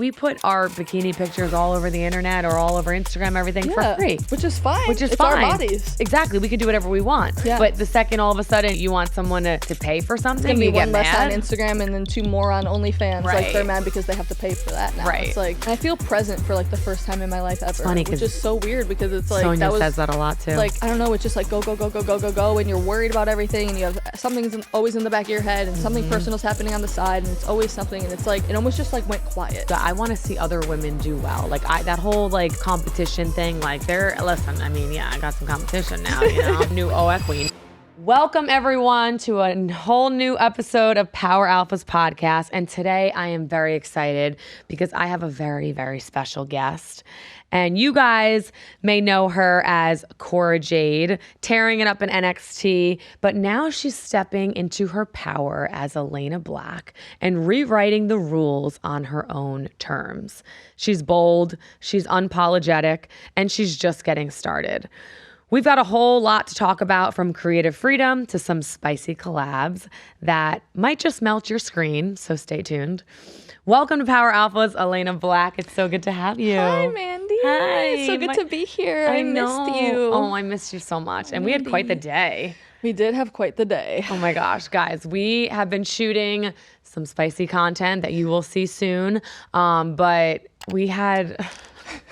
we put our bikini pictures all over the internet or all over Instagram, everything for free. Which is fine. It's our bodies. Exactly. We can do whatever we want. Yeah. But the second all of a sudden you want someone to pay for something, It's gonna you be get one less mad. on Instagram and then 2 more on OnlyFans. Right. Like they're mad because they have to pay for that now. Right. It's like I feel present for like the first time in my life ever. funny which is so weird because it's like Sonia says that a lot too. Like I don't know, it's just like go and you're worried about everything and you have something's always in the back of your head and something personal's happening on the side and it's always something and it's like it almost just like went quiet. I want to see other women do well. Like that whole like competition thing, like listen, I mean, yeah, I got some competition now, you know, new OF queen. Welcome everyone to a whole new episode of Power Alphas podcast. And today I am very excited because I have a very, very special guest. And you guys may know her as Cora Jade, tearing it up in NXT, but now she's stepping into her power as Elayna Black and rewriting the rules on her own terms. She's bold, she's unapologetic, and she's just getting started. We've got a whole lot to talk about, from creative freedom to some spicy collabs that might just melt your screen, so stay tuned. Welcome to Power Alphas, Elayna Black. It's so good to have you. Hi, Mandy. Hi. It's so good to be here. I missed you. Oh, I missed you so much. And we had quite the day. We did have quite the day. Oh my gosh, guys, we have been shooting some spicy content that you will see soon, but we had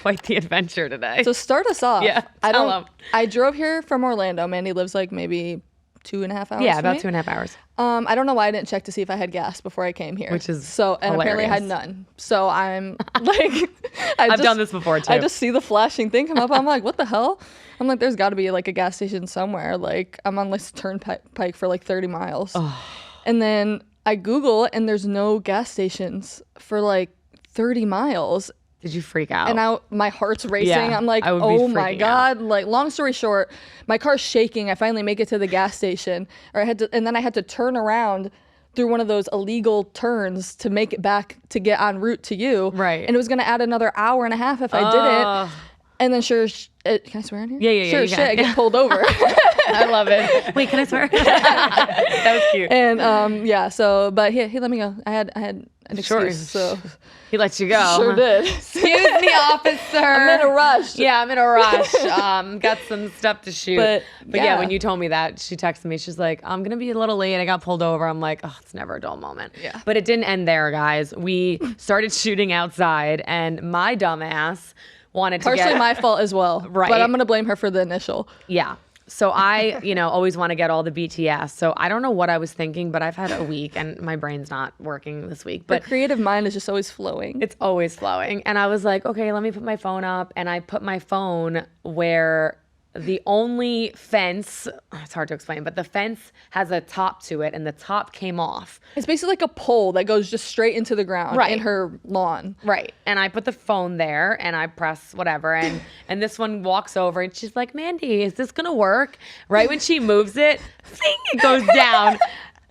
quite the adventure today. So start us off. Yeah, I drove here from Orlando. Mandy lives like maybe 2.5 hours. Yeah, about 2.5 hours. I don't know why I didn't check to see if I had gas before I came here. Which is so, and apparently I had none. So I'm like, I've done this before too. I just see the flashing thing come up. I'm like, what the hell? I'm like, there's got to be like a gas station somewhere. Like I'm on this turnpike for like 30 miles. Oh. And then I Google and there's no gas stations for like 30 miles. Did you freak out? And my heart's racing. Yeah, I'm like, oh my God. Out. Like, long story short, my car's shaking. I finally make it to the gas station. And then I had to turn around through one of those illegal turns to make it back to get en route to you. Right. And it was going to add another hour and a half if I did it. And then can I swear in here? Yeah. Sure, shit, I get pulled over. I love it. Wait, can I swear? That was cute. And yeah, so, but he let me go. I had an excuse, so. He let you go. Sure did. Excuse me, officer. I'm in a rush. Yeah, I'm in a rush. Got some stuff to shoot. But yeah, when you told me that, she texted me. She's like, I'm going to be a little late. I got pulled over. I'm like, oh, it's never a dull moment. Yeah. But it didn't end there, guys. We started shooting outside, and my dumbass wanted to Partially my fault as well. Right. But I'm going to blame her for the initial. Yeah. So I, always want to get all the BTS. So I don't know what I was thinking, but I've had a week and my brain's not working this week. But the creative mind is just always flowing. It's always flowing. And I was like, okay, let me put my phone up. And I put my phone where the only fence, it's hard to explain, but the fence has a top to it and the top came off. It's basically like a pole that goes just straight into the ground in her lawn. Right. And I put the phone there and I press whatever. And this one walks over and she's like, Mandy, is this going to work? Right when she moves it, it goes down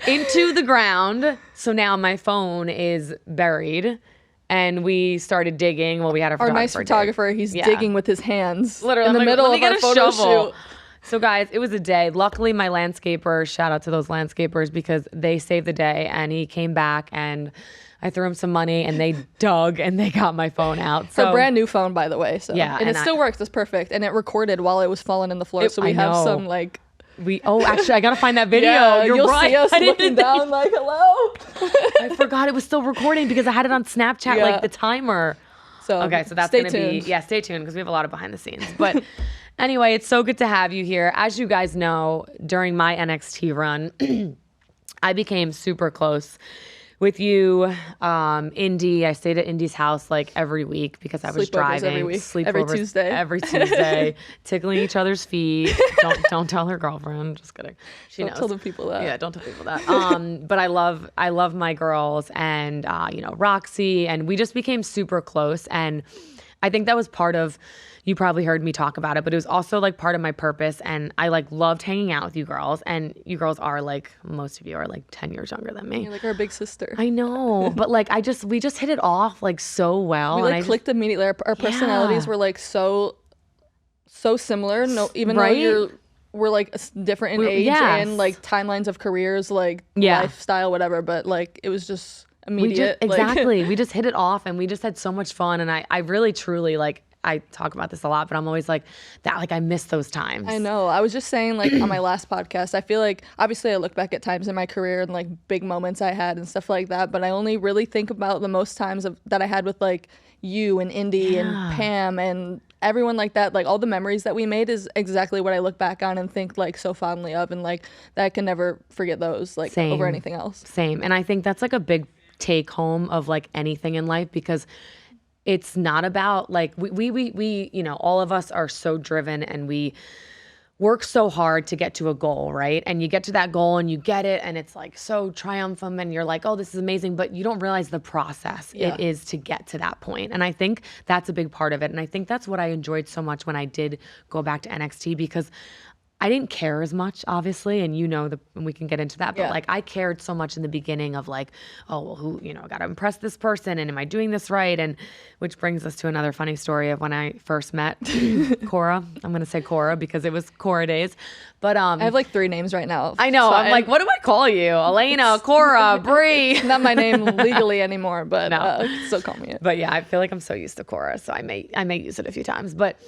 into the ground. So now my phone is buried. And we started digging. Well, we had our nice photographer. He's digging with his hands, literally in the middle of our photo shoot. So guys, it was a day. Luckily, my landscaper, shout out to those landscapers because they saved the day. And he came back and I threw him some money and they dug and they got my phone out. So a brand new phone, by the way. So yeah, and it still works. It's perfect. And it recorded while it was falling in the floor. So we have some like. Actually, I gotta find that video. Yeah, You'll right. See us looking down like, hello. I forgot it was still recording because I had it on Snapchat, like the timer. So okay, so that's gonna be stay tuned because we have a lot of behind the scenes. But anyway, it's so good to have you here. As you guys know, during my NXT run, I became super close with you, Indy. I stayed at Indy's house like every week because I was driving. Every week. Every Tuesday. Every Tuesday, tickling each other's feet. Don't tell her girlfriend. Just kidding. She knows. Don't tell the people that. Yeah, don't tell people that. But I love my girls and Roxy, and we just became super close. And I think that was part of. You probably heard me talk about it, but it was also like part of my purpose. And I like loved hanging out with you girls. And you girls are like, most of you are like 10 years younger than me. You're like our big sister. I know. But like, we just hit it off like so well. We like clicked immediately. Our personalities were like so similar. No, even though we're like different in age and like timelines of careers, like lifestyle, whatever. But like, it was just immediate. Exactly. We just hit it off and we just had so much fun. And I really, truly, like, I talk about this a lot, but I'm always like that. Like, I miss those times. I know. I was just saying, like, on my last podcast, I feel like obviously I look back at times in my career and like big moments I had and stuff like that, but I only really think about the most times that I had with like you and Indy and Pam and everyone like that. Like, all the memories that we made is exactly what I look back on and think like so fondly of, and like that I can never forget those, like, over anything else. Same. And I think that's like a big take home of like anything in life, because it's not about like we you know, all of us are so driven and we work so hard to get to a goal, right? And you get to that goal and you get it and it's like so triumphant and you're like, oh, this is amazing, but you don't realize the process it is to get to that point. And I think that's a big part of it. And I think that's what I enjoyed so much when I did go back to NXT, because I didn't care as much, obviously, and you know, and we can get into that, but like I cared so much in the beginning of like, oh, well, who, you know, I got to impress this person, and am I doing this right? And which brings us to another funny story of when I first met Cora. I'm going to say Cora because it was Cora days, but I have like 3 names right now. I know. I'm like, what do I call you? Elayna, Cora, Bree. Not my name legally anymore, but still call me it. But yeah, I feel like I'm so used to Cora, so I may use it a few times, but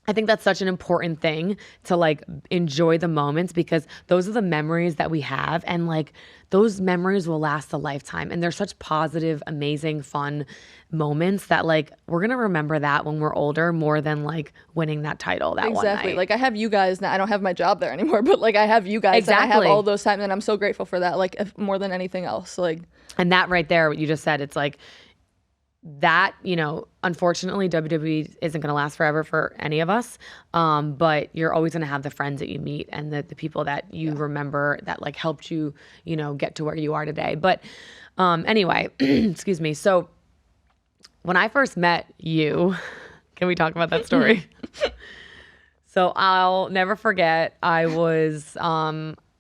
I think that's such an important thing to like enjoy the moments, because those are the memories that we have, and like those memories will last a lifetime, and they're such positive, amazing, fun moments that like we're gonna remember that when we're older more than like winning that title that one night. Like I have you guys now. I don't have my job there anymore, but like I have you guys. And I have all those times, and I'm so grateful for that. Like more than anything else, like. And that right there, what you just said, it's like that, you know, unfortunately WWE isn't going to last forever for any of us, but you're always going to have the friends that you meet and the people that you remember that like helped you, you know, get to where you are today. But anyway, excuse me. So when I first met you, can we talk about that story? So I'll never forget, I was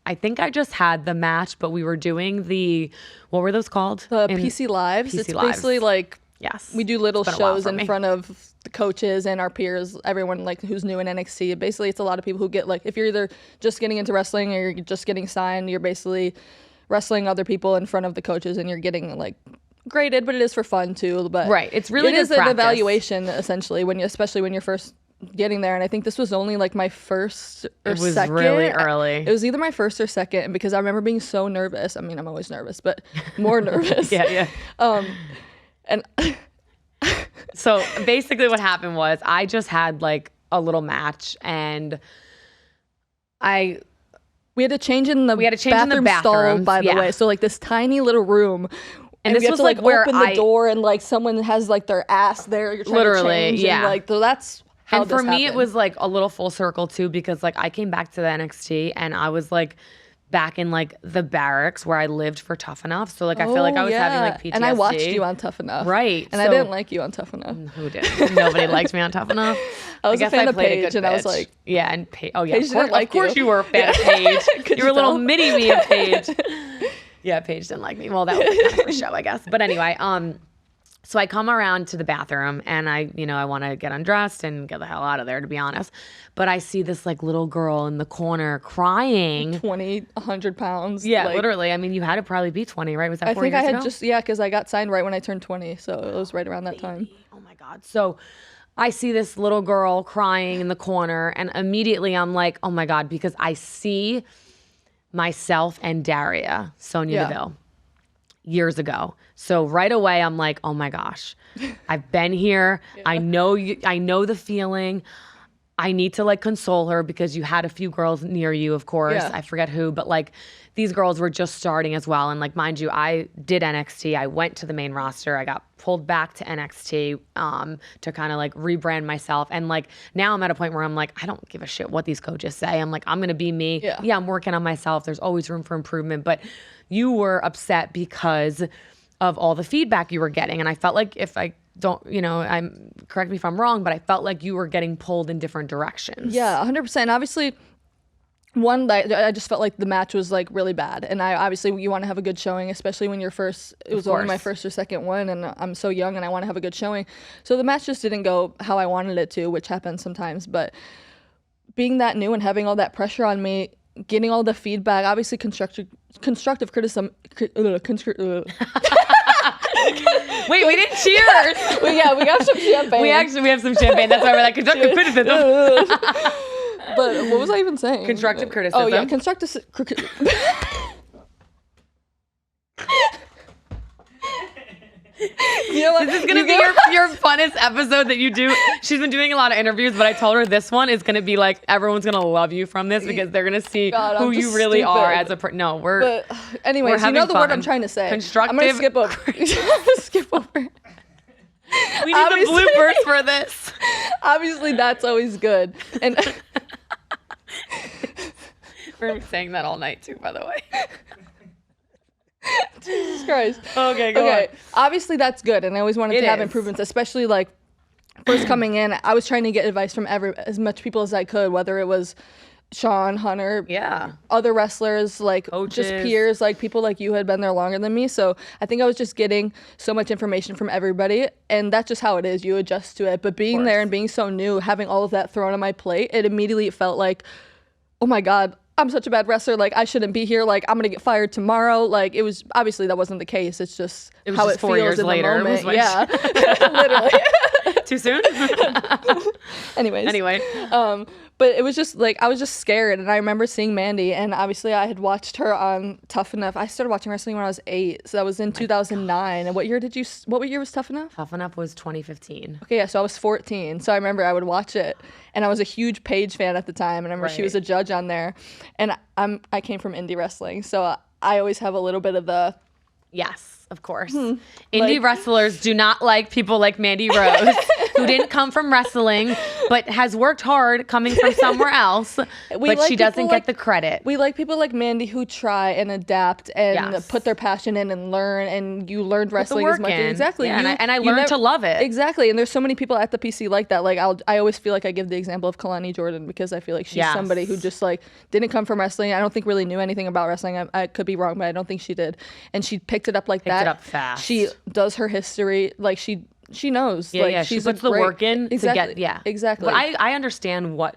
I think I just had the match, but we were doing what were those called? The PC Lives. It's basically like, yes, we do little shows in front of the coaches and our peers, everyone like who's new in NXT. Basically, it's a lot of people who get like, if you're either just getting into wrestling or you're just getting signed, you're basically wrestling other people in front of the coaches and you're getting like graded, but it is for fun too. But right, it's really it is an evaluation essentially especially when you're first getting there. And I think this was only like my first or second. It was really early. It was either my first or second, and because I remember being so nervous. I mean, I'm always nervous, but more nervous. Yeah. And so basically what happened was I just had like a little match, and we had to change in the bathroom stall, by the way. So like this tiny little room. And this was like where open the door and like someone has like their ass there. You're trying to change, and like, so that's how and for me, it was like a little full circle too, because like I came back to the NXT and I was like back in like the barracks where I lived for Tough Enough. So like I feel like I was having like PTSD. And I watched you on Tough Enough. Right. And I didn't like you on Tough Enough. Who did? Nobody liked me on Tough Enough. I was a fan of Paige, and I was like, yeah, and Paige. Oh yeah, Paige of course you were a fan of Paige. You were a little mini me of Paige. Yeah, Paige didn't like me. Well, that was kind of a show, I guess. But anyway, so I come around to the bathroom and I want to get undressed and get the hell out of there, to be honest. But I see this like little girl in the corner crying. 100 pounds. Yeah, like, literally. I mean, you had to probably be 20, right? Was that 4 years ago? I think I had because I got signed right when I turned 20. So it was right around that time. Oh my God. So I see this little girl crying in the corner, and immediately I'm like, oh my God, because I see myself and Daria, Sonya Deville, years ago. So right away I'm like, oh my gosh, I've been here. I know the feeling. I need to like console her, because you had a few girls near you, of course. I forget who, but like these girls were just starting as well. And like, mind you, I did NXT. I went to the main roster. I got pulled back to NXT to kind of like rebrand myself. And like now I'm at a point where I'm like, I don't give a shit what these coaches say. I'm like, I'm going to be me. Yeah, I'm working on myself. There's always room for improvement. But you were upset because of all the feedback you were getting. And I felt like, if I don't, correct me if I'm wrong, but I felt like you were getting pulled in different directions. Yeah, 100%. Obviously, I just felt like the match was like really bad, and you want to have a good showing, especially when you're first. It was only my first or second one, and I'm so young, and I want to have a good showing. So the match just didn't go how I wanted it to, which happens sometimes. But being that new and having all that pressure on me, getting all the feedback, obviously constructive criticism. Wait, we didn't cheers. We got some champagne. We have some champagne. That's why we're like constructive criticism. But what was I even saying? Constructive criticism. Oh yeah, constructive. You know what? This is gonna be your funnest episode that you do. She's been doing a lot of interviews, but I told her this one is gonna be like everyone's gonna love you from this because they're gonna see who you really stupid. are as a person. No, we're. But anyways, you know the word I'm trying to say. Constructive. I'm gonna skip over. Skip over. We need the bloopers for this. Obviously, that's always good. And we're gonna be saying that all night too, by the way. Jesus Christ. Okay, go on. Obviously, that's good, and I always wanted to have improvements, especially like first coming in. I was trying to get advice from as much people as I could, whether it was Sean, Hunter, other wrestlers, like coaches, just peers, like people like you had been there longer than me. So I think I was just getting so much information from everybody, and that's just how it is. You adjust to it. But being there and being so new, having all of that thrown on my plate, it immediately felt like, oh my God, I'm such a bad wrestler. Like, I shouldn't be here. Like, I'm going to get fired tomorrow. Like, it was, obviously that wasn't the case. It's just how it 4 feels years in later. the moment. It was Yeah, literally. Too soon? Anyway. But it was just like, I was just scared. And I remember seeing Mandy, and obviously I had watched her on Tough Enough. I started watching wrestling when I was 8. So that was in 2009. And what year was Tough Enough? Tough Enough was 2015. Okay, yeah, so I was 14. So I remember I would watch it. And I was a huge Paige fan at the time. And I remember she was a judge on there. And I came from indie wrestling. So I always have a little bit of the... Yes, of course. Indie wrestlers do not like people like Mandy Rose, who didn't come from wrestling, but has worked hard coming from somewhere else, but she doesn't get the credit. We like people like Mandy who try and adapt and put their passion in and learn, and you learned wrestling as much. Exactly. Yeah, and I learned to love it. Exactly. And there's so many people at the PC like that. Like I always feel like I give the example of Kalani Jordan because I feel like she's somebody who just like didn't come from wrestling. I don't think really knew anything about wrestling. I could be wrong, but I don't think she did. And she picked it up like that. Picked it up fast. She does her history. Like she knows. Yeah, like, yeah. She puts the work in to get, Exactly. But I understand what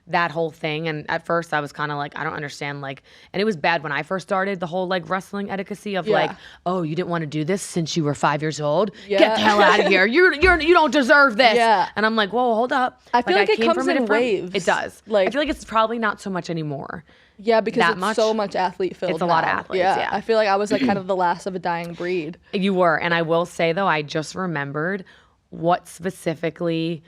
that whole thing, and at first I was kind of like, I don't understand, like, and it was bad when I first started the whole like wrestling etiquette of like, oh, you didn't want to do this since you were 5 years old. Get the hell out of here. You don't deserve this. Yeah. And I'm like, whoa, hold up. I feel like it comes in waves. It does. Like, I feel like it's probably not so much anymore. Yeah, because it's so much athlete filled. It's a lot of athletes. Yeah. I feel like I was like kind of the last of a dying breed. You were, and I will say though, I just remembered what specifically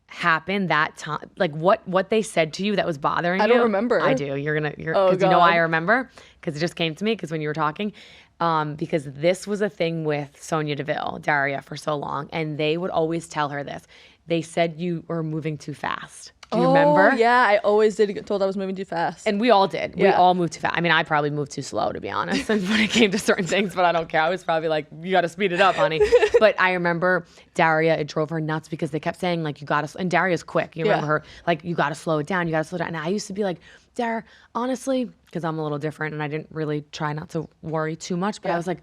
happened that time, like what they said to you that was bothering you. I don't remember. I do. Because you know why I remember? Because it just came to me because when you were talking, because this was a thing with Sonya Deville, Daria, for so long, and they would always tell her this. They said you were moving too fast. Do you remember? Yeah, I always did get told I was moving too fast. And we all did. Yeah. We all moved too fast. I mean, I probably moved too slow, to be honest, and when it came to certain things, but I don't care. I was probably like, you got to speed it up, honey. But I remember Daria, it drove her nuts because they kept saying, like, you got to, and Daria's quick. You remember her, like, you got to slow it down. You got to slow it down. And I used to be like, Dara, honestly, because I'm a little different and I didn't really try not to worry too much, but I was like,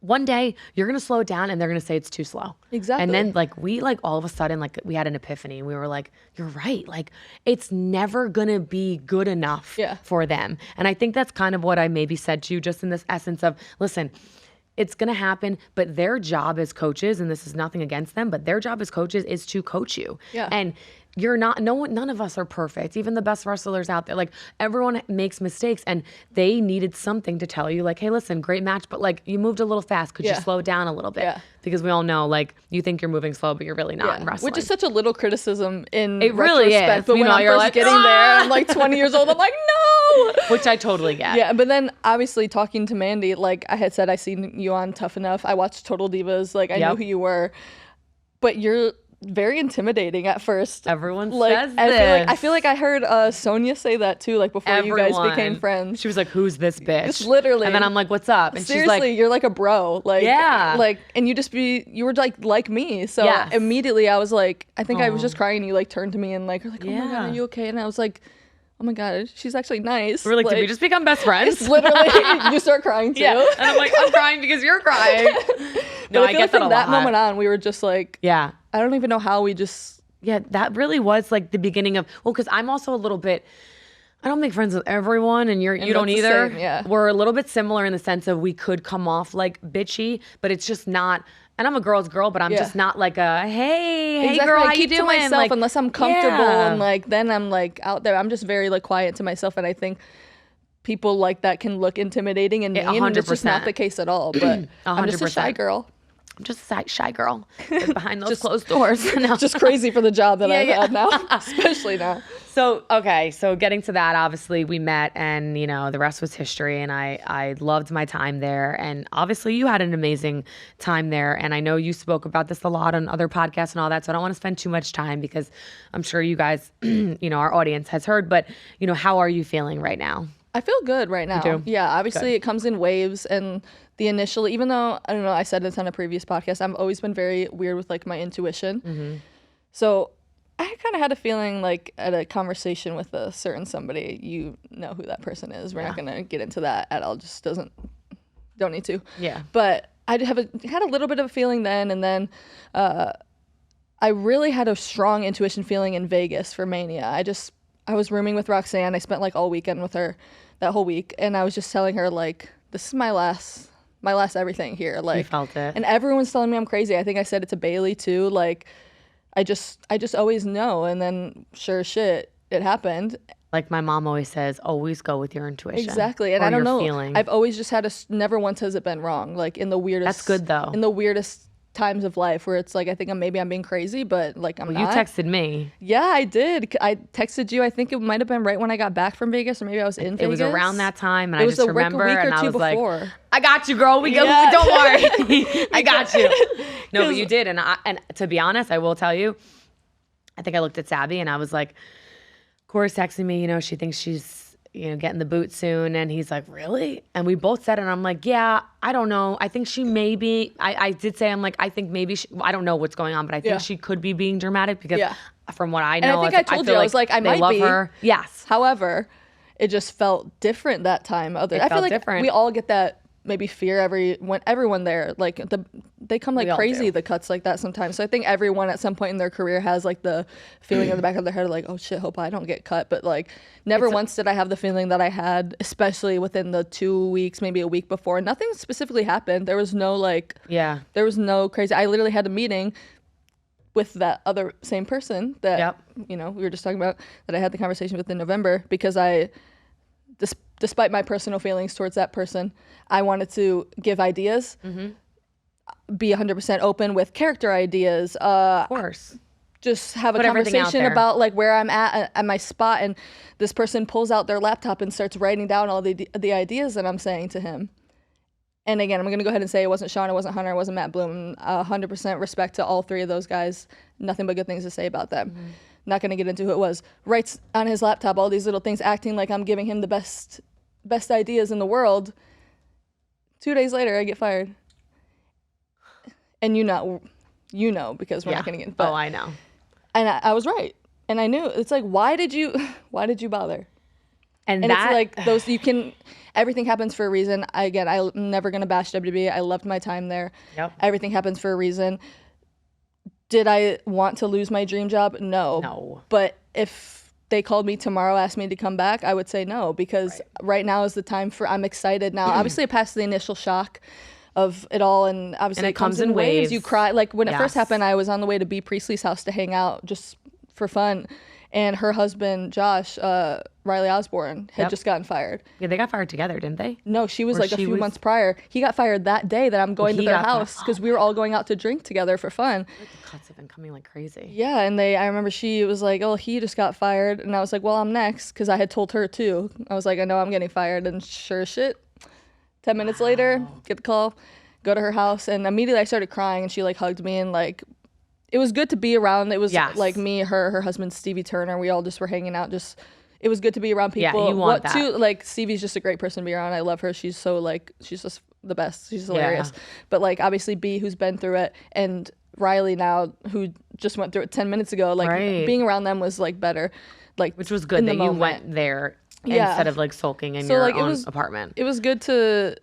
one day you're going to slow it down and they're going to say it's too slow. Exactly. And then like we like all of a sudden like we had an epiphany. We were like, you're right. Like it's never going to be good enough for them. And I think that's kind of what I maybe said to you just in this essence of, listen, it's going to happen, but their job as coaches, and this is nothing against them, but their job as coaches is to coach you. Yeah. And you're not, none of us are perfect. Even the best wrestlers out there, like everyone makes mistakes, and they needed something to tell you like, hey, listen, great match, but like you moved a little fast. Could you slow down a little bit? Yeah. Because we all know like you think you're moving slow, but you're really not in wrestling. Which is such a little criticism in it really retrospect. Is. But when I'm first like, getting there, I'm like 20 years old, I'm like, no! Which I totally get. Yeah, but then obviously talking to Mandy, like I had said, I seen you on Tough Enough. I watched Total Divas. Like I knew who you were. But you're very intimidating at first. Everyone like, says this. I feel like I heard Sonya say that too, like before you guys became friends. She was like, who's this bitch? Just literally. And then I'm like, what's up? And seriously, she's like, you're like a bro. Like, like, and you were like me. So immediately I was like, I think I was just crying and you like turned to me and like, oh my God, are you okay? And I was like, oh my God, she's actually nice. We're like, did we just become best friends? It's literally, you start crying too. Yeah. And I'm like, I'm crying because you're crying. No, I get that a lot. From that moment on, we were just like, yeah. I don't even know how we just. Yeah, that really was like the beginning of, well, because I'm also a little bit, I don't make friends with everyone, and you don't that's the either. same, yeah. We're a little bit similar in the sense of we could come off like bitchy, but it's just not. And I'm a girl's girl, but I'm just not like a hey Exactly. girl, I how you keep doing? to myself Like, unless I'm comfortable, yeah. and like then I'm like out there. I'm just very like quiet to myself, and I think people like that can look intimidating and mean, and it's just not the case at all. But I'm just a shy 100%. girl. I'm just a shy girl behind those closed doors. No. Just crazy for the job that I've yeah. had now, especially now. So, okay. So getting to that, obviously we met and, you know, the rest was history, and I loved my time there. And obviously you had an amazing time there. And I know you spoke about this a lot on other podcasts and all that. So I don't want to spend too much time because I'm sure you guys, you know, our audience has heard, but you know, how are you feeling right now? I feel good right now. You do? Yeah, obviously it comes in waves, and the initial, even though, I don't know, I said this on a previous podcast, I've always been very weird with like my intuition. So I kind of had a feeling like at a conversation with a certain somebody, you know who that person is. We're not going to get into that at all. Just don't need to. Yeah. But I had a little bit of a feeling then, and then I really had a strong intuition feeling in Vegas for Mania. I was rooming with Roxanne. I spent like all weekend with her, that whole week, and I was just telling her like, this is my last everything here. Like, You felt it. and everyone's telling me I'm crazy. I think I said it to Bailey too. Like, I just always know, and then sure as shit, it happened. Like my mom always says, always go with your intuition. Exactly, and or I don't your know. feeling. I've always just had never once has it been wrong. Like in the weirdest. That's good though. In the weirdest times of life where it's like I think I'm being crazy, but like I'm You not. texted me. Yeah, I did. I texted you. I think it might have been right when I got back from Vegas, or maybe I was in Vegas. It was around that time, and It I was just a remember, week or and I two was before. like, "I got you, girl. We go. Yeah. Don't worry, I got you." No, but you did, and to be honest, I will tell you, I think I looked at Sabby, and I was like, "Cora's texting me. You know, she thinks she's." You know, getting the boot soon. And he's like, really? And we both said it. And I'm like, yeah, I don't know. I think she may be, I did say, I'm like, I think maybe I don't know what's going on, but I think she could be being dramatic because from what I know, And I think I told you, I was like, I might love be. her. Yes. However, it just felt different that time. I feel felt like different. we all get that maybe fear everyone there. Like they come like We all crazy, do. the cuts like that sometimes. So I think everyone at some point in their career has like the feeling in the back of their head like, oh shit, hope I don't get cut. But like never once did I have the feeling that I had, especially within the 2 weeks, maybe a week before. Nothing specifically happened. There was no there was no crazy. I literally had a meeting with that other same person that you know we were just talking about, that I had the conversation with in November, because despite my personal feelings towards that person, I wanted to give ideas, be 100% open with character ideas. Of course. Just have Put a everything out conversation there. about like where I'm at my spot, and this person pulls out their laptop and starts writing down all the ideas that I'm saying to him. And again, I'm going to go ahead and say it wasn't Sean, it wasn't Hunter, it wasn't Matt Bloom. 100% respect to all three of those guys. Nothing but good things to say about them. Not going to get into who it was. Writes on his laptop all these little things, acting like I'm giving him the best ideas in the world. 2 days later, I get fired. And you know, because we're not going to get. But, I know. And I was right, and I knew. It's like, why did you bother? And And that, it's like those everything happens for a reason. I'm never gonna bash WWE. I loved my time there. Yep. Everything happens for a reason. Did I want to lose my dream job? No. No. But if they called me tomorrow, asked me to come back, I would say no, because right now is the time I'm excited now. Obviously, I passed the initial shock of it all, and obviously And it comes in waves. waves. You cry. Like when it first Yes. happened, I was on the way to B. Priestley's house to hang out just for fun. And her husband, Josh, Riley Osborne, had just gotten fired. Yeah, they got fired together, didn't they? No, she was Or like a she few was- months prior. He got fired that day that I'm going to he their got fired. house because we were all going out to drink together for fun. The cuts have been coming like crazy. Yeah, and I remember she was like, oh, he just got fired. And I was like, well, I'm next, because I had told her too. I was like, I know I'm getting fired. And sure as shit, 10 minutes later, get the call, go to her house. And immediately I started crying, and she like hugged me, and like, it was good to be around. It was like me, her husband, Stevie Turner. We all just were hanging out. It was good to be around people. Yeah, you want that. Like, Stevie's just a great person to be around. I love her. She's so like, she's just the best. She's hilarious. But like, obviously B, who's been through it, and Riley now, who just went through it 10 minutes ago, like being around them was like better. Like, Which was good that you went there instead of like sulking in your own apartment. It was good to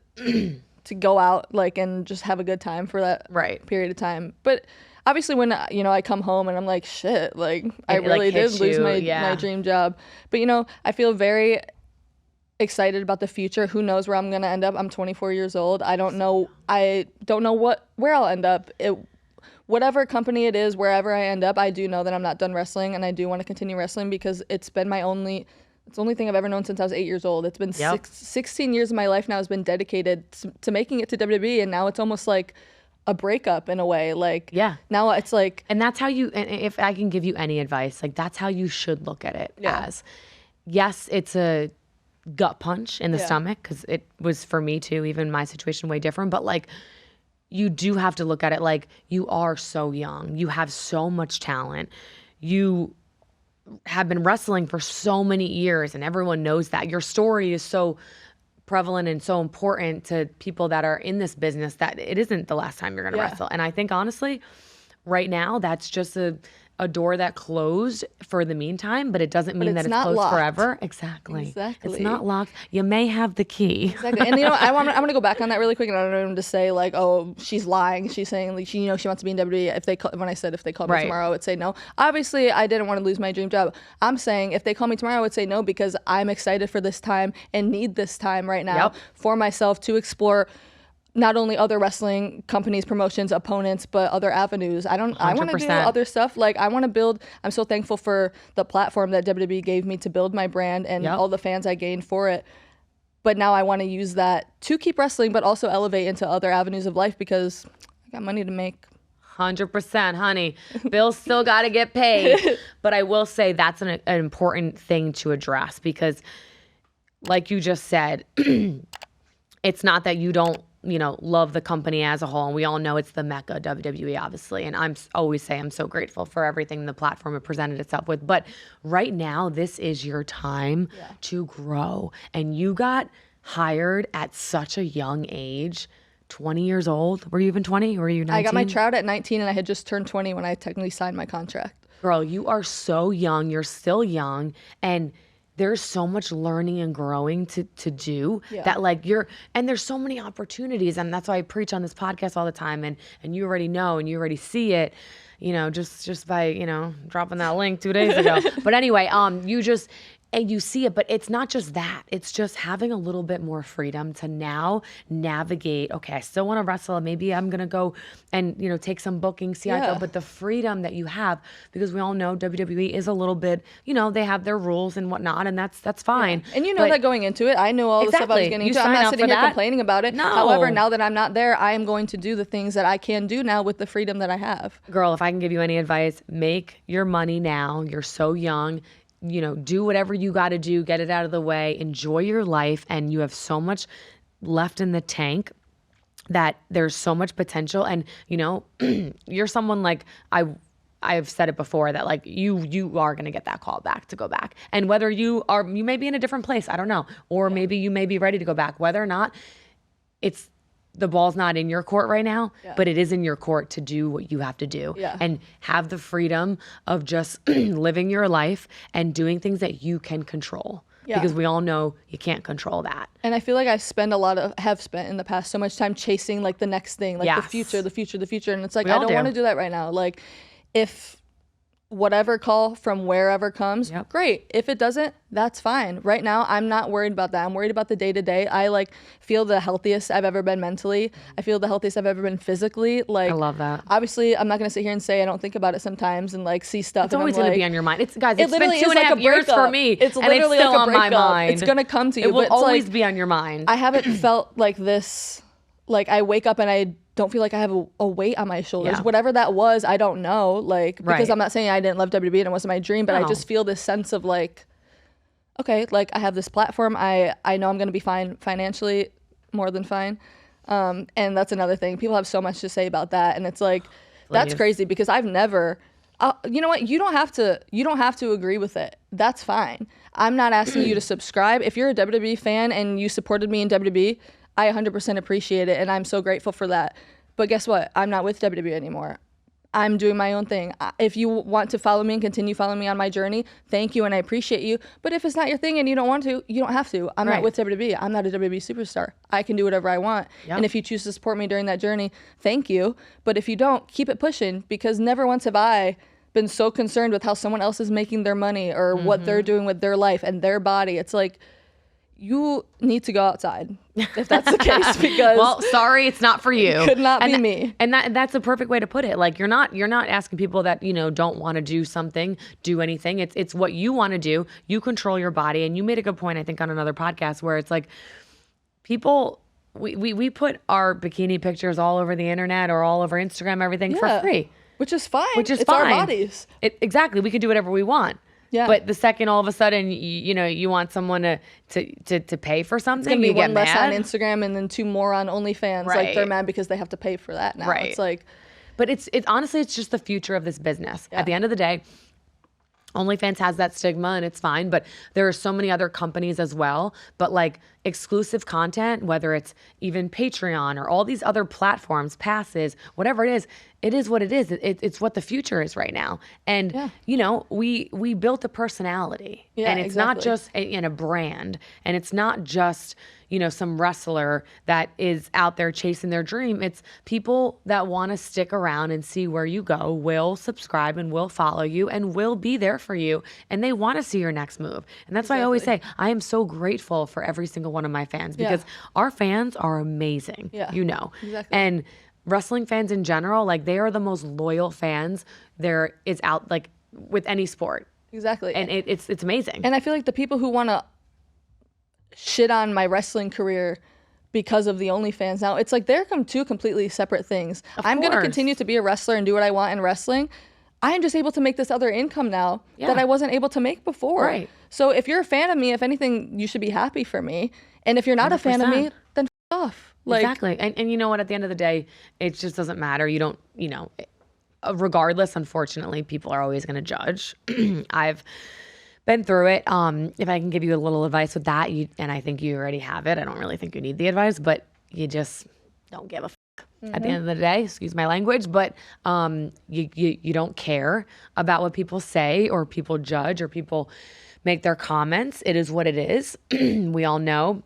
to go out like and just have a good time for that period of time. But obviously when, you know, I come home and I'm like, shit, like I really did lose my dream job. But, you know, I feel very excited about the future. Who knows where I'm going to end up? I'm 24 years old. I don't know where I'll end up. Whatever company it is, wherever I end up, I do know that I'm not done wrestling, and I do want to continue wrestling because it's been the only thing I've ever known since I was 8 years old. It's been 16 years of my life now has been dedicated to making it to WWE, and now it's almost like a breakup in a way. Like, now it's like... And that's how you, and if I can give you any advice, like that's how you should look at it as. Yes, it's a gut punch in the stomach, because it was for me too, even my situation way different, but like, you do have to look at it like you are so young. You have so much talent. You have been wrestling for so many years, and everyone knows that. Your story is so prevalent and so important to people that are in this business that it isn't the last time you're going to wrestle. And I think, honestly, right now, that's just a door that closed for the meantime, but it doesn't mean that it's closed forever. Exactly. It's not locked. You may have the key. Exactly. And you know, I'm going to go back on that really quick, and I don't want to say like, oh, she's lying. She's saying like she wants to be in WWE. When I said if they called me tomorrow, I would say no. Obviously, I didn't want to lose my dream job. I'm saying if they call me tomorrow, I would say no because I'm excited for this time and need this time right now for myself to explore not only other wrestling companies, promotions, opponents, but other avenues. I want to do other stuff. Like I want to build. I'm so thankful for the platform that WWE gave me to build my brand and all the fans I gained for it. But now I want to use that to keep wrestling, but also elevate into other avenues of life because I got money to make. 100%, honey. Bills still got to get paid. But I will say that's an important thing to address because, like you just said, it's not that you don't, love the company as a whole. And we all know it's the mecca, WWE, obviously. And I'm always say I'm so grateful for everything the platform it presented itself with. But right now, this is your time to grow. And you got hired at such a young age, 20 years old. Were you even 20? Were you 19? I got my tryout at 19 and I had just turned 20 when I technically signed my contract. Girl, you are so young. You're still young. And there's so much learning and growing to do that and there's so many opportunities. And that's why I preach on this podcast all the time. And you already know, and you already see it, just by, dropping that link 2 days ago. But anyway, you see it, but it's not just that. It's just having a little bit more freedom to now navigate. Okay, I still want to wrestle. Maybe I'm going to go and, take some bookings, see how I go. But the freedom that you have, because we all know WWE is a little bit, they have their rules and whatnot, and that's fine. Yeah. And that going into it, I know all the stuff I was getting into. I'm not sitting here complaining about it. No. However, now that I'm not there, I am going to do the things that I can do now with the freedom that I have. Girl, if I can give you any advice, make your money now. You're so young. Do whatever you got to do, get it out of the way, enjoy your life. And you have so much left in the tank that there's so much potential. And, you're someone like I've said it before that like you are going to get that call back to go back. And whether you may be in a different place, I don't know. Or maybe you may be ready to go back, whether or not the ball's not in your court right now, but it is in your court to do what you have to do and have the freedom of just living your life and doing things that you can control. Yeah. Because we all know you can't control that. And I feel like have spent in the past so much time chasing like the next thing, like the future. And it's like, I don't want to do that right now. Like if whatever call from wherever comes, great. If it doesn't, that's fine. Right now, I'm not worried about that. I'm worried about the day-to-day. I feel the healthiest I've ever been mentally. I feel the healthiest I've ever been physically. I love that. Obviously, I'm not going to sit here and say I don't think about it sometimes and see stuff. It's always going to be on your mind. It's been 2.5 years for me. It's literally still on my mind. It's going to come to you. It will always be on your mind. I haven't felt like this. Like I wake up and I don't feel like I have a weight on my shoulders. Whatever that was, I don't know. Because I'm not saying I didn't love WWE and it wasn't my dream, but I just feel this sense of okay, I have this platform. I know I'm going to be fine financially, more than fine. And that's another thing. People have so much to say about that. And it's that's crazy because I've never, you know what? You don't have to agree with it. That's fine. I'm not asking you to subscribe. If you're a WWE fan and you supported me in WWE, I 100% appreciate it, and I'm so grateful for that. But guess what? I'm not with WWE anymore. I'm doing my own thing. If you want to follow me and continue following me on my journey, thank you and I appreciate you. But if it's not your thing and you don't want to, you don't have to. I'm not with WWE. I'm not a WWE superstar. I can do whatever I want. And if you choose to support me during that journey, thank you. But if you don't, keep it pushing, because never once have I been so concerned with how someone else is making their money or what they're doing with their life and their body. It's like, you need to go outside if that's the case, because well, sorry, it's not for you. It could not be me. And that's a perfect way to put it. Like, you're not asking people that, you know, don't want to do something, do anything. It's what you want to do. You control your body. And you made a good point, I think, on another podcast, where it's like, people, we put our bikini pictures all over the internet or all over Instagram, everything for free. Which is fine. It's our bodies. Exactly. We can do whatever we want. Yeah. But the second all of a sudden, you know, you want someone to pay for something, it's gonna be you one get less mad. on Instagram and then 2 more on OnlyFans. Like, they're mad because they have to pay for that now. It's like, but it's honestly, it's just the future of this business. At the end of the day, OnlyFans has that stigma and it's fine, but there are so many other companies as well. But like, exclusive content, whether it's even Patreon or all these other platforms, passes, whatever it is what it is. It's what the future is right now. And, you know, we built a personality, and it's not just in a brand, and it's not just, you know, some wrestler that is out there chasing their dream. It's people that want to stick around and see where you go, will subscribe and will follow you and will be there for you. And they want to see your next move. And that's why I always say, I am so grateful for every single one of my fans, because our fans are amazing, you know. And wrestling fans in general, like, they are the most loyal fans there is out, like, with any sport. Exactly. And it's amazing. And I feel like the people who want to shit on my wrestling career because of the OnlyFans now, it's like they're two completely separate things. I'm going to continue to be a wrestler and do what I want in wrestling. I am just able to make this other income now that I wasn't able to make before. Right. So if you're a fan of me, if anything, you should be happy for me. And if you're not 100%. A fan of me, then off. Like, exactly. And you know what? At the end of the day, it just doesn't matter. You don't, you know, regardless, unfortunately, people are always going to judge. I've been through it. If I can give you a little advice with that, and I think you already have it. I don't really think you need the advice, but you just don't give a at the end of the day, excuse my language, but you don't care about what people say or people judge or people make their comments. It is what it is. We all know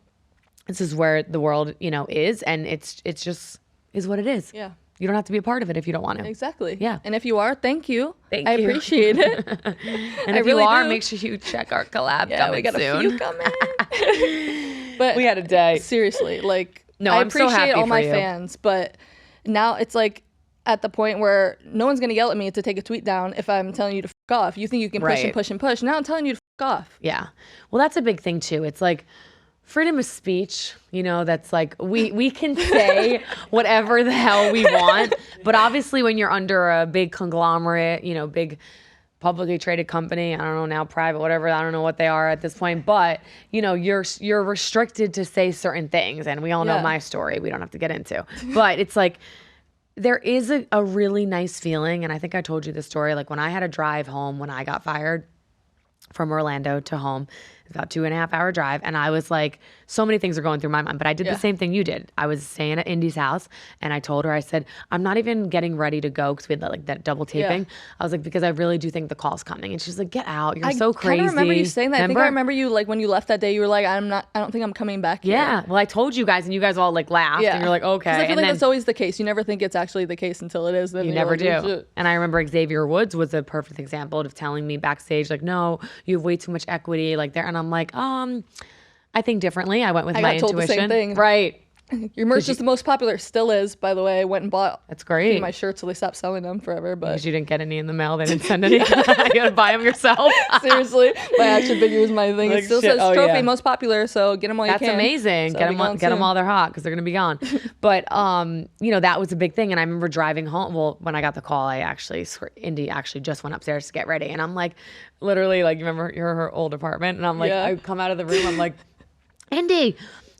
this is where the world, you know, is, and it's just is what it is. Yeah. You don't have to be a part of it if you don't want to. Exactly. Yeah. And if you are, thank you. I appreciate it. And if really you are, make sure you check our collab coming we got soon. A few coming. But we had a day. Seriously, like, no, I I'm so appreciate happy all for my you. fans, but now it's like at the point where no one's gonna yell at me to take a tweet down if I'm telling you to fuck off. You think you can push and push and push. Now I'm telling you to fuck off. Yeah. Well, that's a big thing too. It's like freedom of speech, you know, that's like we can say whatever the hell we want, but obviously when you're under a big conglomerate, you know, big publicly traded company, I don't know, now private, whatever, I don't know what they are at this point, but you know, you're restricted to say certain things, and we all know my story, we don't have to get into, but it's like there is a really nice feeling, and I think I told you this story, like when I had a drive home when I got fired from Orlando to home, about 2.5 hour drive, and I was like, so many things are going through my mind, but I did the same thing you did. I was staying at Indy's house, and I told her, I said, I'm not even getting ready to go, because we had that double taping. I was like, because I really do think the call's coming, and she's like, get out, you're so crazy. I remember you saying that. Remember? I think I remember you, like, when you left that day, you were like, I don't think I'm coming back here. Yeah, well, I told you guys, and you guys all like laughed, and you're like, okay. I feel like that's always the case. You never think it's actually the case until it is. Then you never do. And I remember Xavier Woods was a perfect example of telling me backstage, like, no, you have way too much equity, like there, and I'm like, I think differently. I went with my intuition. I got told the same thing. Right. Your merch is the most popular. Still is, by the way. I went and bought That's great. my shirts, so they stopped selling them forever. But because you didn't get any in the mail, they didn't send any. You gotta buy them yourself. Seriously, my action figure is my thing. Like, it still says trophy most popular, so get them while you can. That's amazing. So get them while they're hot, because they're gonna be gone. But you know, that was a big thing, and I remember driving home. Well, when I got the call, Indy actually just went upstairs to get ready, and I'm like, literally, like, you remember her old apartment, and I'm like, I come out of the room, I'm like, Indy,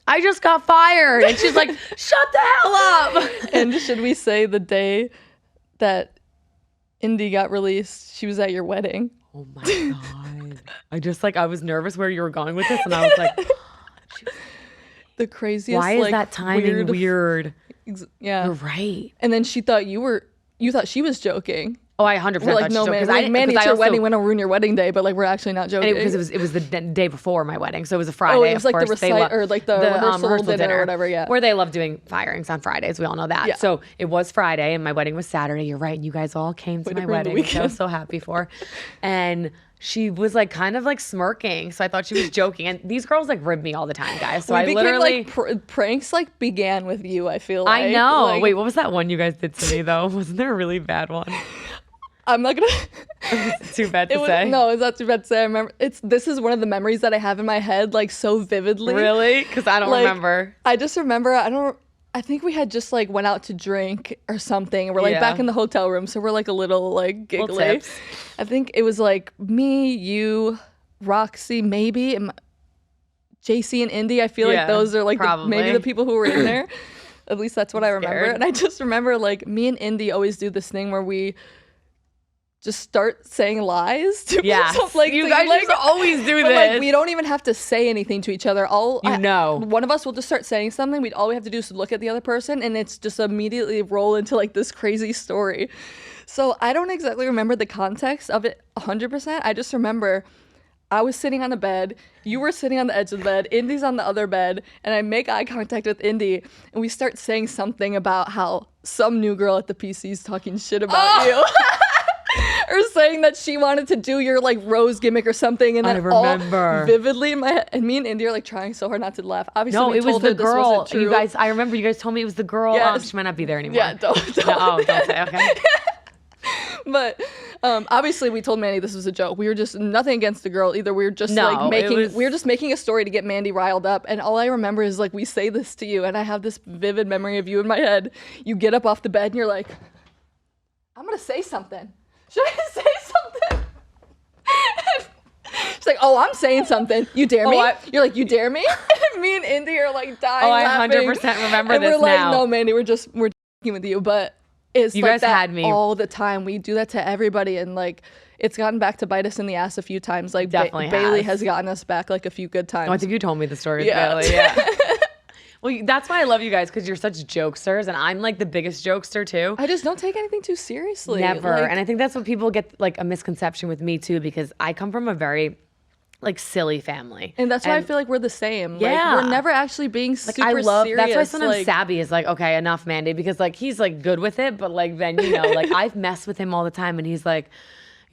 I just got fired. And she's like, shut the hell up. And should we say the day that Indy got released, she was at your wedding? Oh my God. I was nervous where you were going with this. And I was like, the craziest. Why is that timing weird? Yeah. You're right. And then she thought you were you thought she was joking. Oh, I 100% We're like, thought no, she man. was We're like, Mandy, it's your also, wedding. We're gonna ruin your wedding day, but like, we're actually not joking. because it was the day before my wedding, so it was a Friday. Oh, it was of like course. or like the rehearsal dinner or whatever. Yeah, where they love doing firings on Fridays. We all know that. Yeah. So it was Friday, and my wedding was Saturday. You're right. And you guys all came to my wedding, which I was so happy for. And she was like kind of like smirking, so I thought she was joking. And these girls like rib me all the time, guys. So I literally like pranks like began with you. I feel like I know. Like, wait, what was that one you guys did to me though? Wasn't there a really bad one? I'm not gonna. It's too bad to say. No, it's not too bad to say. I remember. This is one of the memories that I have in my head, like so vividly. Really? Because I don't remember. I just remember. I think we had just like went out to drink or something, and we're like back in the hotel room, so we're like a little like giggly. Little tips. I think it was like me, you, Roxy, maybe, and JC and Indy. I feel like those are like maybe the people who were in there. At least that's what I remember. And I just remember like me and Indy always do this thing where we just start saying lies to like you guys like, always do this. Like we don't even have to say anything to each other. One of us will just start saying something. All we have to do is look at the other person, and it's just immediately roll into like this crazy story. So I don't exactly remember the context of it 100%. I just remember I was sitting on a bed, you were sitting on the edge of the bed, Indy's on the other bed, and I make eye contact with Indy, and we start saying something about how some new girl at the PC is talking shit about you. Or saying that she wanted to do your like rose gimmick or something, and then I remember all vividly in my head. And me and Indy are like trying so hard not to laugh. Obviously, no, it was the girl. You guys, I remember you guys told me it was the girl. Yes. She might not be there anymore. Yeah, don't. No, don't say. Okay. But obviously, we told Mandy this was a joke. We were just nothing against the girl either. We were just we were just making a story to get Mandy riled up. And all I remember is like we say this to you, and I have this vivid memory of you in my head. You get up off the bed and you're like, I'm gonna say something. Should I say something? She's like, oh, I'm saying something. You dare me? You're like, you dare me? And me and Indy are like dying laughing. I 100% remember and this we're like, now. no, Mandy, we're joking with you. But it's you like guys that had me all the time. We do that to everybody. And like, it's gotten back to bite us in the ass a few times. Like Bailey has gotten us back like a few good times. Oh, I think you told me the story with Bailey. Yeah. Well, that's why I love you guys, because you're such jokesters, and I'm like the biggest jokester too. I just don't take anything too seriously. Never. And I think that's what people get like a misconception with me too, because I come from a very like silly family. And that's why I feel like we're the same. Yeah. Like, we're never actually being super I love, serious. That's why sometimes Sabby is like, okay, enough, Mandy, because like he's like good with it, but like then, you know, like I've messed with him all the time, and he's like,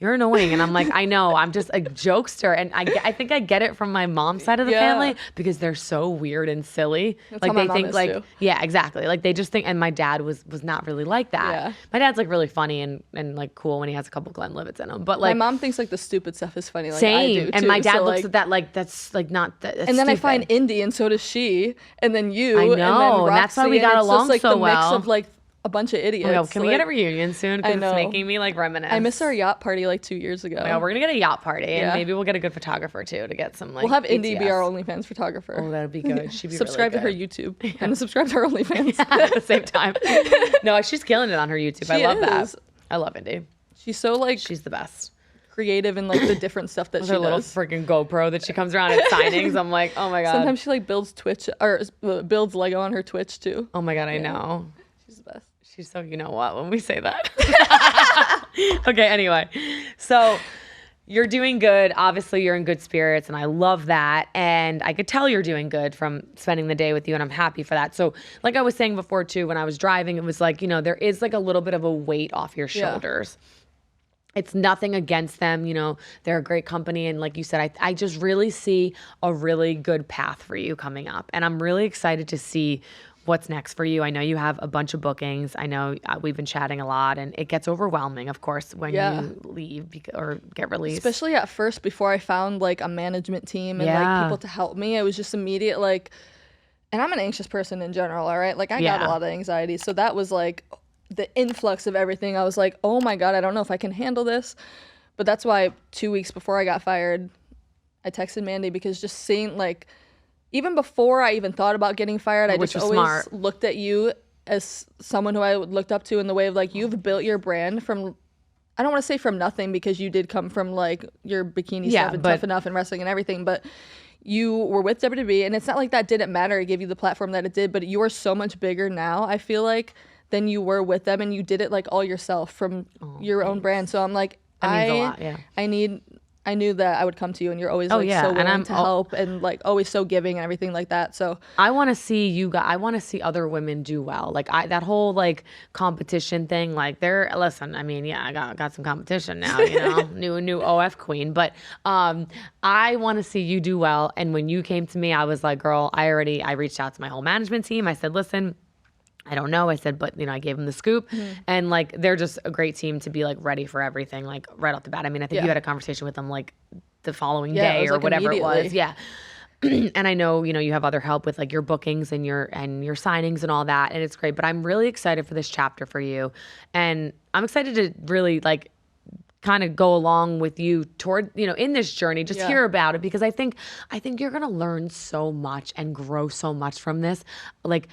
you're annoying. And I'm like, I know, I'm just a jokester. And I think I get it from my mom's side of the family, because they're so weird and silly. That's like how my they mom think is like, too. yeah, exactly. Like they just think, and my dad was not really like that. Yeah. My dad's like really funny and like cool when he has a couple Glenlivets in him. But like my mom thinks like the stupid stuff is funny. Like same. I do too. And my dad so, looks at that like that's like not that. And then I find Indy, and so does she, and then you. I know, and, then Roxy, and that's why we got and it's along just, like, so the well. mix of like a bunch of idiots. Oh, can we get a reunion soon? Because it's know. making me like reminisce. I missed our yacht party like 2 years ago. Yeah, we're gonna get a yacht party, and maybe we'll get a good photographer too to get some like. We'll have Indy ATS. be our OnlyFans photographer. Oh, that'd be good. She'd be subscribe really to her YouTube and subscribe to her OnlyFans at the same time. No, she's killing it on her YouTube. I love that. I love Indy. She's so like she's the best. Creative and like the different stuff that she her does. Little freaking GoPro that she comes around at signings. I'm like, oh my god. Sometimes she like builds builds Lego on her Twitch too. Oh my god, I know. She's the best. She's so, you know what, when we say that. Okay, anyway. So you're doing good. Obviously, you're in good spirits, and I love that. And I could tell you're doing good from spending the day with you, and I'm happy for that. So like I was saying before, too, when I was driving, it was like, you know, there is like a little bit of a weight off your shoulders. It's nothing against them. You know, they're a great company. And like you said, I just really see a really good path for you coming up. And I'm really excited to see what's next for you. I know you have a bunch of bookings. I know we've been chatting a lot, and it gets overwhelming, of course, when you leave or get released. Especially at first, before I found like a management team and like people to help me, it was just immediate like, and I'm an anxious person in general, all right? Like I got a lot of anxiety. So that was like the influx of everything. I was like, oh my God, I don't know if I can handle this. But that's why 2 weeks before I got fired, I texted Mandy, because just seeing like, even before I even thought about getting fired, I just always looked at you as someone who I looked up to in the way of like, you've built your brand from, I don't want to say from nothing, because you did come from like your bikini stuff and Tough Enough and wrestling and everything, but you were with WWE, and it's not like that didn't matter. It gave you the platform that it did, but you are so much bigger now, I feel like, than you were with them, and you did it like all yourself from your own brand. So I'm like, That means a lot, yeah. I knew that I would come to you, and you're always so willing to help and like always so giving and everything like that. So I want to see I want to see other women do well. Like that whole like competition thing, like listen, I mean, yeah, I got some competition now, you know, new OF queen, but I want to see you do well. And when you came to me, I was like, girl, I reached out to my whole management team. I said, listen, I don't know. I said, but I gave them the scoop, and like they're just a great team to be like ready for everything, like right off the bat. I mean, I think you had a conversation with them like the following day or like whatever it was. Yeah. And I know, you have other help with like your bookings and your signings and all that, and it's great. But I'm really excited for this chapter for you, and I'm excited to really like kind of go along with you toward, in this journey, just hear about it, because I think you're gonna learn so much and grow so much from this, like.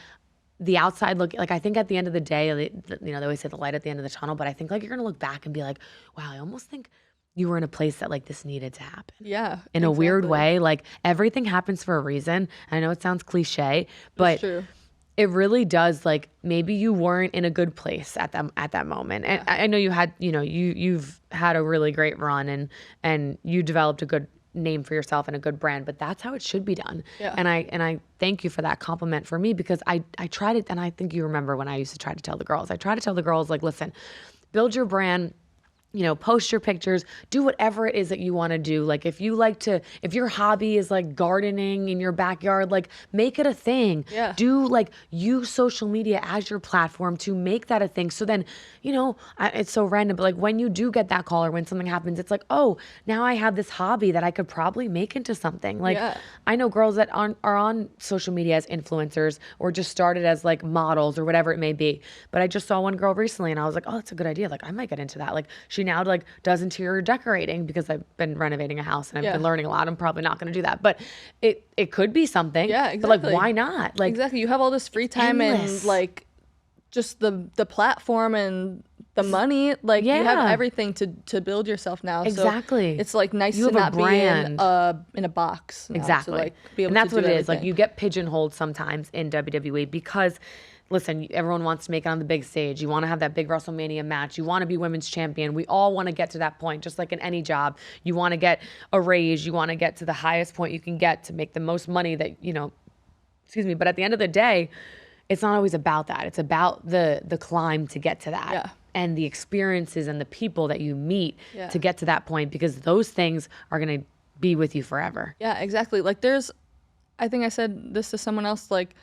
The outside look, like I think at the end of the day, they always say the light at the end of the tunnel, but I think like you're gonna look back and be like, wow, I almost think you were in a place that like this needed to happen. Yeah. In a weird way, like everything happens for a reason. I know it sounds cliche, but it really does. Like maybe you weren't in a good place at that moment. And I know you had, you've had a really great run and you developed a good name for yourself and a good brand, but that's how it should be done. Yeah. And I thank you for that compliment for me, because I tried it, and I think you remember when I used to try to tell the girls. I try to tell the girls, like, listen, build your brand, post your pictures, do whatever it is that you want to do. Like if your hobby is like gardening in your backyard, like make it a thing. Yeah. Do like use social media as your platform to make that a thing. So then, it's so random, but like when you do get that call or when something happens, it's like, oh, now I have this hobby that I could probably make into something. Like I know girls that are on social media as influencers or just started as like models or whatever it may be. But I just saw one girl recently and I was like, oh, that's a good idea. Like I might get into that. Like she now like does interior decorating because I've been renovating a house and I've been learning a lot. I'm probably not going to do that, but it could be something. Yeah, exactly. But like, why not? Like exactly. You have all this free time and like just the platform and the money. Like you have everything to build yourself now. Exactly. So it's like nice to not be in a box. Exactly. To, like, be able and that's to what it everything. is. Like you get pigeonholed sometimes in WWE because listen, everyone wants to make it on the big stage. You want to have that big WrestleMania match. You want to be women's champion. We all want to get to that point, just like in any job. You want to get a raise. You want to get to the highest point you can get to make the most money that, But at the end of the day, it's not always about that. It's about the climb to get to that and the experiences and the people that you meet to get to that point, because those things are going to be with you forever. Yeah, exactly. Like I think I said this to someone else, like,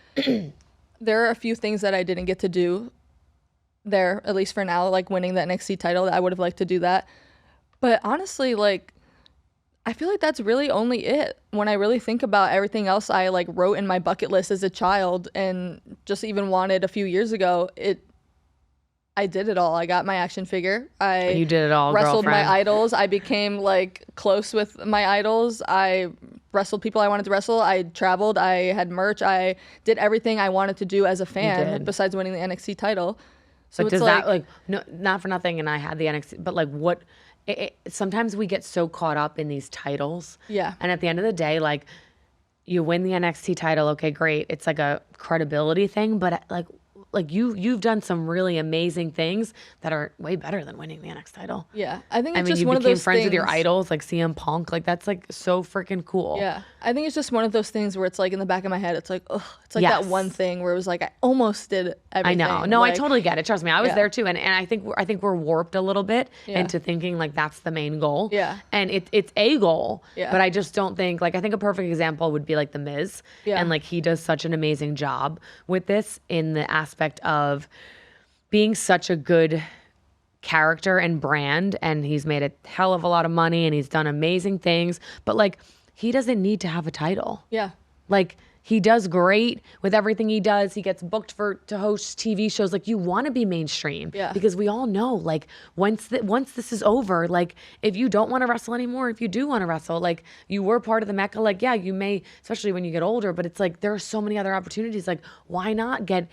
there are a few things that I didn't get to do there, at least for now, like winning the NXT title. I would have liked to do that. But honestly, like, I feel like that's really only it. When I really think about everything else I like wrote in my bucket list as a child and just even wanted a few years ago, I did it all. I got my action figure. You did it all, wrestled girlfriend. my idols. I became like close with my idols. I wrestled people I wanted to wrestle. I traveled. I had merch. I did everything I wanted to do as a fan besides winning the NXT title. So but does that like no, not for nothing? And I had the NXT, but like what? Sometimes we get so caught up in these titles. Yeah. And at the end of the day, like you win the NXT title. Okay, great. It's like a credibility thing, but like you've done some really amazing things that are way better than winning the NXT title. Yeah, I think it's just one of those things. You became friends with your idols, like CM Punk. Like that's like so freaking cool. Yeah, I think it's just one of those things where it's like in the back of my head, it's like, ugh, it's like that one thing where it was like I almost did everything. I know. No, like, I totally get it. Trust me, I was there too, and I think we're warped a little bit into thinking like that's the main goal. Yeah, and it's a goal. Yeah, but I just don't think like I think a perfect example would be like The Miz. Yeah, and like he does such an amazing job with this in the aspect of being such a good character and brand, and he's made a hell of a lot of money and he's done amazing things, but like he doesn't need to have a title. Yeah, like he does great with everything he does. He gets booked to host TV shows. Like you want to be mainstream because we all know like once this is over, like if you don't want to wrestle anymore, if you do want to wrestle, like you were part of the Mecca, like yeah, you may, especially when you get older, but it's like there are so many other opportunities. Like why not get,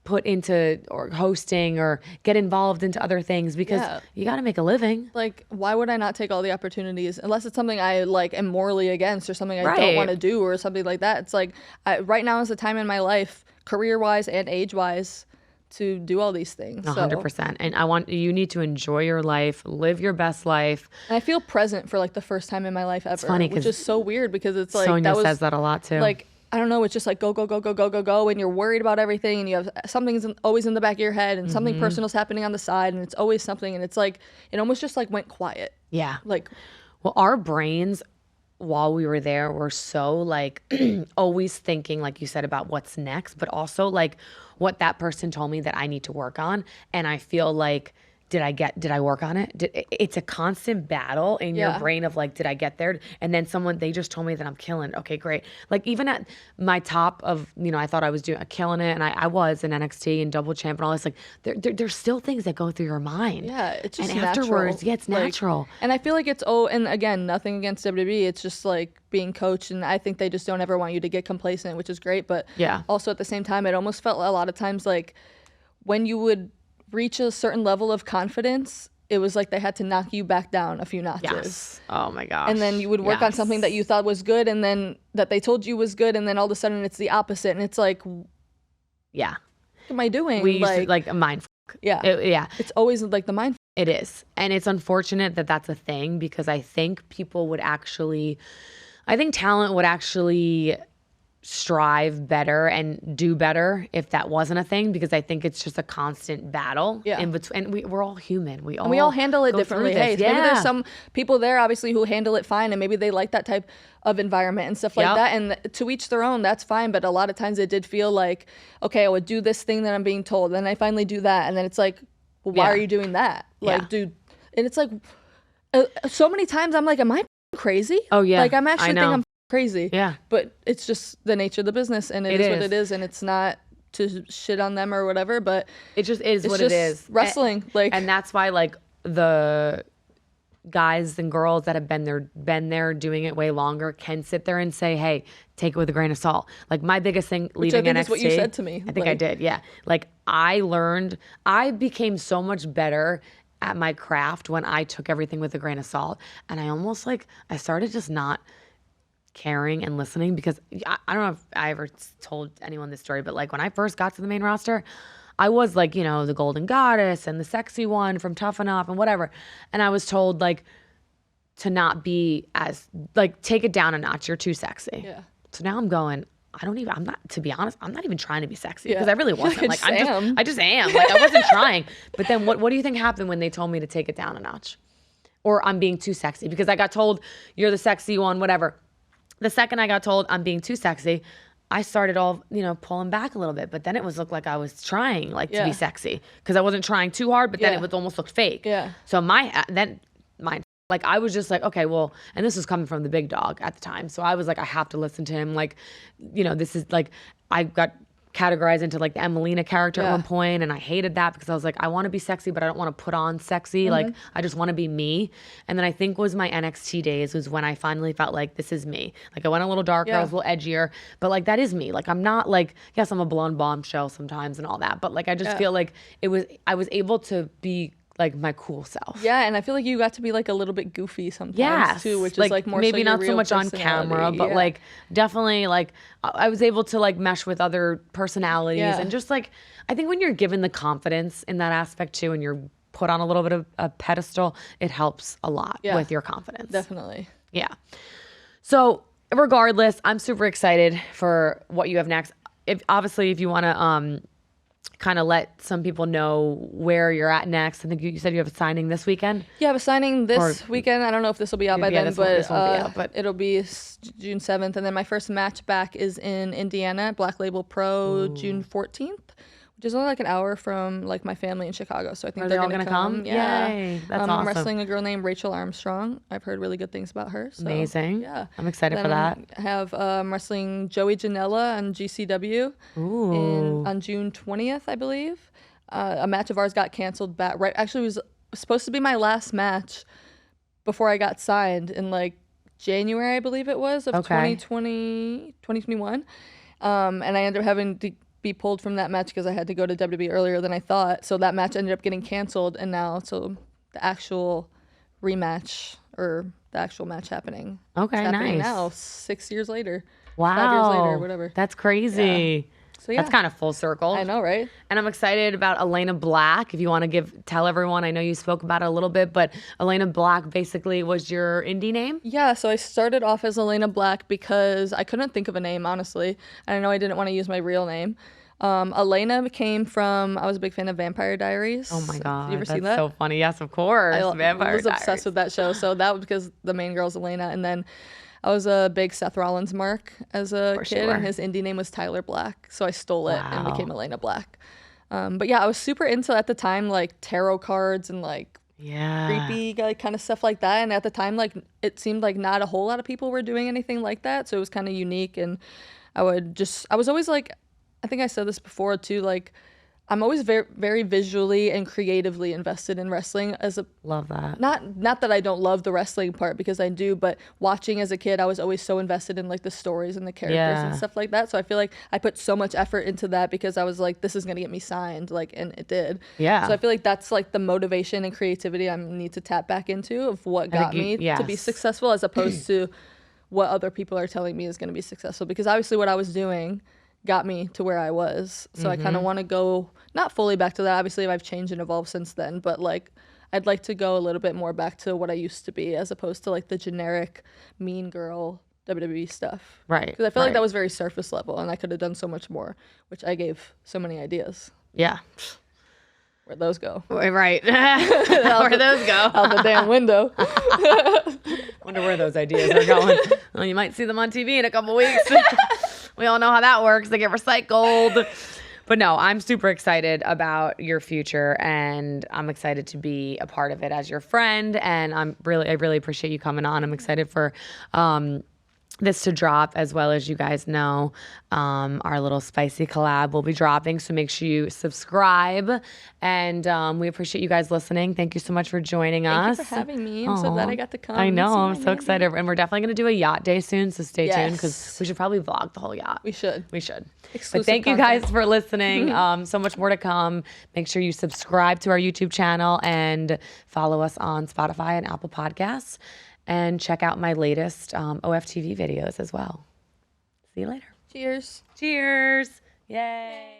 put into or hosting or get involved into other things, because you got to make a living. Like why would I not take all the opportunities unless it's something I like am morally against or something I don't want to do or something like that. It's like right now is the time in my life, career wise and age wise, to do all these things. 100%. And you need to enjoy your life, live your best life. And I feel present for like the first time in my life ever. It's funny which is so weird because it's like Sonia says that a lot too. Like, I don't know, it's just like go, go, go, go, go, go, go, and you're worried about everything, and you have something's always in the back of your head, and something personal's happening on the side, and it's always something, and it's like, it almost just like went quiet. Yeah. Like, well, our brains, while we were there, were so like always thinking, like you said, about what's next, but also like what that person told me that I need to work on. And I feel like, did I work on it? It's a constant battle in your brain of like, did I get there? And then they just told me that I'm killing it. Okay, great. Like even at my top of, I thought I was killing it, and I was in NXT and double champ and all this, like there's still things that go through your mind. Yeah, it's just and natural. afterwards, yeah, it's natural. And I feel like and again, nothing against WWE. It's just like being coached, and I think they just don't ever want you to get complacent, which is great. But also at the same time, it almost felt a lot of times like when you would reach a certain level of confidence, it was like they had to knock you back down a few notches. Yes. Oh my gosh. And then you would work on something that you thought was good, and then that they told you was good, and then all of a sudden it's the opposite, and it's like, yeah, what am I doing? We used to like a mind fuck. Yeah. It's always like the mind fuck. It is. And it's unfortunate that that's a thing, because I think talent would actually strive better and do better if that wasn't a thing, because I think it's just a constant battle in between, and we're all human. We all handle it differently. Hey, maybe there's some people there obviously who handle it fine, and maybe they like that type of environment and stuff like that, and to each their own, that's fine. But a lot of times it did feel like, okay, I would do this thing that I'm being told, then I finally do that, and then it's like, well, why are you doing that? Like, dude, and it's like so many times I'm like, am I crazy? Oh yeah, like I'm actually thinking I'm crazy. Yeah. But it's just the nature of the business, and it is what it is, and it's not to shit on them or whatever, but it just is what it is. Wrestling. And that's why like the guys and girls that have been there doing it way longer can sit there and say, hey, take it with a grain of salt. Like my biggest thing leaving NXT. Which I think is what you said to me. I think I did, yeah. Like I became so much better at my craft when I took everything with a grain of salt, and I started just not caring and listening, because I don't know if I ever told anyone this story, but like when I first got to the main roster, I was like, the golden goddess and the sexy one from Tough Enough and whatever. And I was told like to not be as like, take it down a notch. You're too sexy. Yeah. So now I'm going, to be honest, I'm not even trying to be sexy, because I really wasn't. Like I just am. Like I wasn't trying. But then what do you think happened when they told me to take it down a notch? Or I'm being too sexy? Because I got told you're the sexy one, whatever. The second I got told I'm being too sexy, I started all, pulling back a little bit. But then it looked like I was trying to be sexy, because I wasn't trying too hard, but then it would almost look fake. Yeah. So like I was just like, okay, well, and this was coming from the big dog at the time. So I was like, I have to listen to him. Like, this is like, I got categorized into like the Elayna character at one point, and I hated that, because I was like, I want to be sexy, but I don't want to put on sexy. Like I just want to be me. And then I think was my NXT days was when I finally felt like this is me. Like I went a little darker, I was a little edgier, but like that is me. Like I'm not like, yes, I'm a blonde bombshell sometimes and all that, but like I just feel like I was able to be like my cool self. Yeah, and I feel like you got to be like a little bit goofy sometimes too, which is like more maybe so not so much on camera, but like definitely like I was able to like mesh with other personalities, and just like I think when you're given the confidence in that aspect too, and you're put on a little bit of a pedestal, it helps a lot with your confidence. Definitely. Yeah. So regardless, I'm super excited for what you have next. If you want to kind of let some people know where you're at next. I think you said you have a signing this weekend. Yeah, I have a signing this weekend. I don't know if this will be out by then, this won't be out, but it'll be June 7th. And then my first match back is in Indiana, Black Label Pro, June 14th. Which is only like an hour from like my family in Chicago, so I think they're all gonna come. Yeah, yay, that's awesome. I'm wrestling a girl named Rachel Armstrong. I've heard really good things about her. So, amazing. Yeah, I'm excited for that. I have I'm wrestling Joey Janela on GCW on June 20th, I believe. A match of ours got canceled back. Right, actually, it was supposed to be my last match before I got signed in like January, I believe it was, of 2021. And I ended up having to be pulled from that match because I had to go to WWE earlier than I thought. So that match ended up getting canceled, and now the actual rematch or the actual match happening. Okay, it's happening nice. now, 6 years later. Wow. 5 years later, whatever. That's crazy. Yeah. So yeah. That's kind of full circle. I know, right? And I'm excited about Elayna Black. If you want to tell everyone, I know you spoke about it a little bit, but Elayna Black basically was your indie name? Yeah, so I started off as Elayna Black because I couldn't think of a name, honestly. And I know I didn't want to use my real name. Elayna came from, I was a big fan of Vampire Diaries. Oh my God. You ever that's seen that? so funny. Yes, of course. I was obsessed with that show. So that was because the main girl's Elayna. And then I was a big Seth Rollins mark as a kid, and his indie name was Tyler Black. So I stole it and became Elayna Black. But yeah, I was super into at the time like tarot cards and like creepy kind of stuff like that. And at the time, like it seemed like not a whole lot of people were doing anything like that. So it was kind of unique. And I was always like, I think I said this before too, like I'm always very, very visually and creatively invested in wrestling love that. Not that I don't love the wrestling part, because I do, but watching as a kid, I was always so invested in like the stories and the characters and stuff like that. So I feel like I put so much effort into that because I was like, this is going to get me signed, like, and it did. Yeah. So I feel like that's like the motivation and creativity I need to tap back into of what got me to be successful, as opposed to what other people are telling me is going to be successful. Because obviously what I was doing got me to where I was. So I kind of want to go, not fully back to that. Obviously I've changed and evolved since then, but like I'd like to go a little bit more back to what I used to be, as opposed to like the generic mean girl WWE stuff. Right. Because I feel like that was very surface level and I could have done so much more, which I gave so many ideas. Yeah. Where'd those go? Right. Where'd those go? Out the damn window. Wonder where those ideas are going. Well, you might see them on TV in a couple weeks. We all know how that works. They get recycled. But no, I'm super excited about your future, and I'm excited to be a part of it as your friend. And I really appreciate you coming on. I'm excited for this to drop, as well as you guys know, our little spicy collab will be dropping. So make sure you subscribe, and we appreciate you guys listening. Thank you so much for joining us. Thank you for having me. I'm so glad I got to come. I know. I'm so excited. And we're definitely going to do a yacht day soon. So stay tuned, because we should probably vlog the whole yacht. We should. Exclusive but thank you guys for listening. So much more to come. Make sure you subscribe to our YouTube channel and follow us on Spotify and Apple Podcasts. And check out my latest OFTV videos as well. See you later. Cheers. Cheers. Yay.